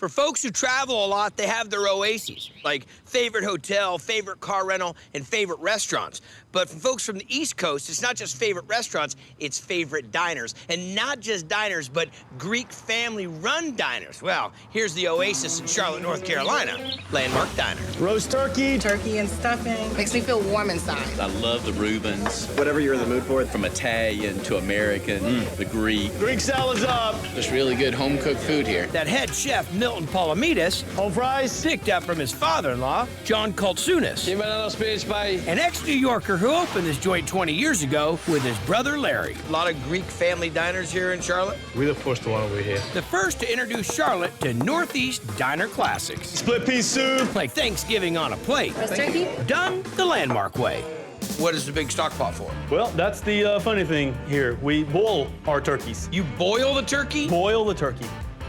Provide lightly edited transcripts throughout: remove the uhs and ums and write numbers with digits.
For folks who travel a lot, they have their oases, like favorite hotel, favorite car rental, and favorite restaurants. But for folks from the East Coast, it's not just favorite restaurants, it's favorite diners. And not just diners, but Greek family-run diners. Well, here's the Oasis in Charlotte, North Carolina, Landmark Diner. Roast turkey. Turkey and stuffing. Makes me feel warm inside. I love the Reubens. Whatever you're in the mood for. From Italian to American, the Greek. Greek salad's up. There's really good home-cooked food here. That head chef, Milton Palamides, Home fries. picked up from his father-in-law, John Kultsunis, an ex-New Yorker who opened this joint 20 years ago with his brother Larry. A lot of Greek family diners here in Charlotte. We're the first one over here. The first to introduce Charlotte to Northeast Diner Classics. Split pea soup. Like Thanksgiving on a plate. Roast turkey? Done the Landmark way. What is the big stock pot for? Well, that's the funny thing here. We boil our turkeys. You boil the turkey? Boil the turkey.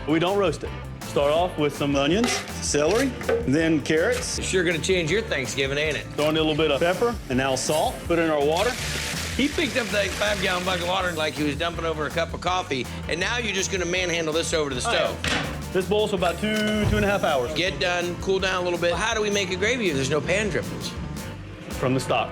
We don't roast it. Start off with some onions, celery, then carrots. Sure gonna change your Thanksgiving, ain't it? Throw in a little bit of pepper, and now salt. Put in our water. He picked up that 5-gallon bucket of water like he was dumping over a cup of coffee, and now you're just gonna manhandle this over to the stove. This boils for about 2.5 hours. Get done, cool down a little bit. How do we make a gravy if there's no pan drippings? From the stock.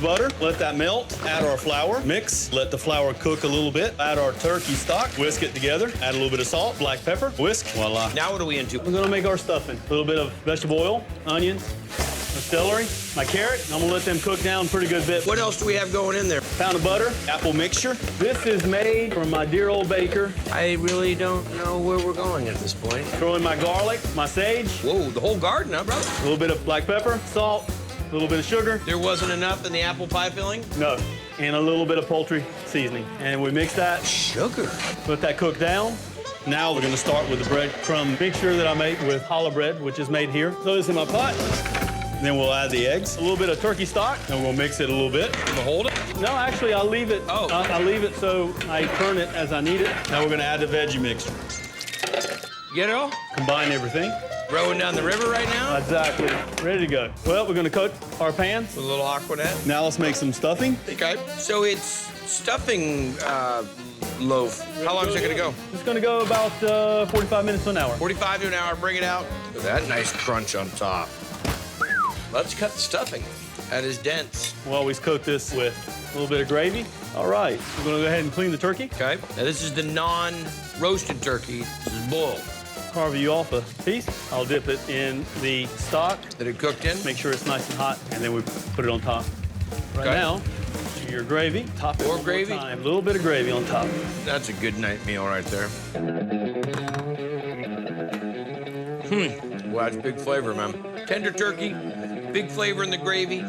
Butter, let that melt. Add our flour, mix, let the flour cook a little bit. Add our turkey stock, whisk it together. Add a little bit of salt, black pepper, whisk, voila. Now what are we into? We're gonna make our stuffing. A little bit of vegetable oil, onions, my celery, my carrot. I'm gonna let them cook down a pretty good bit. What else do we have going in there? Pound of butter, apple mixture. This is made from my dear old baker. I really don't know where we're going at this point. Throw in my garlic, my sage, Whoa, the whole garden, huh, brother? a little bit of black pepper, salt, a little bit of sugar. There wasn't enough in the apple pie filling? No, and a little bit of poultry seasoning. And we mix that, Sugar. let that cook down. Now we're gonna start with the breadcrumb mixture that I make with challah bread, which is made here. Throw this in my pot. Then we'll add the eggs, a little bit of turkey stock, and we'll mix it a little bit. Gonna hold it? No, actually, I'll leave it. Oh. I'll leave it so I turn it as I need it. Now we're gonna add the veggie mixture. Get it all? Combine everything. Rowing down the river right now? Exactly. Ready to go. Well, we're gonna coat our pans. With a little Aquanet. Now let's make some stuffing. Okay. So it's stuffing loaf. How long is it gonna go? It's gonna go about 45 minutes to an hour. 45 to an hour, bring it out. Look at that nice crunch on top. Let's cut the stuffing. That is dense. We'll always coat this with a little bit of gravy. All right, we're gonna go ahead and clean the turkey. Okay. Now this is the non-roasted turkey. This is boiled. Carve you off a piece. I'll dip it in the stock. That it cooked in? Make sure it's nice and hot, and then we put it on top. Right Okay. now, your gravy. Top it More one gravy? time. A little bit of gravy on top. That's a good night meal right there. Wow, that's big flavor, man. Tender turkey, big flavor in the gravy.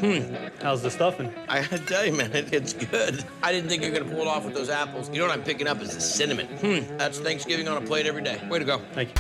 How's the stuffing? I gotta tell you, man, it's good. I didn't think you were gonna pull it off with those apples. You know what I'm picking up is the cinnamon. That's Thanksgiving on a plate every day. Way to go. Thank you.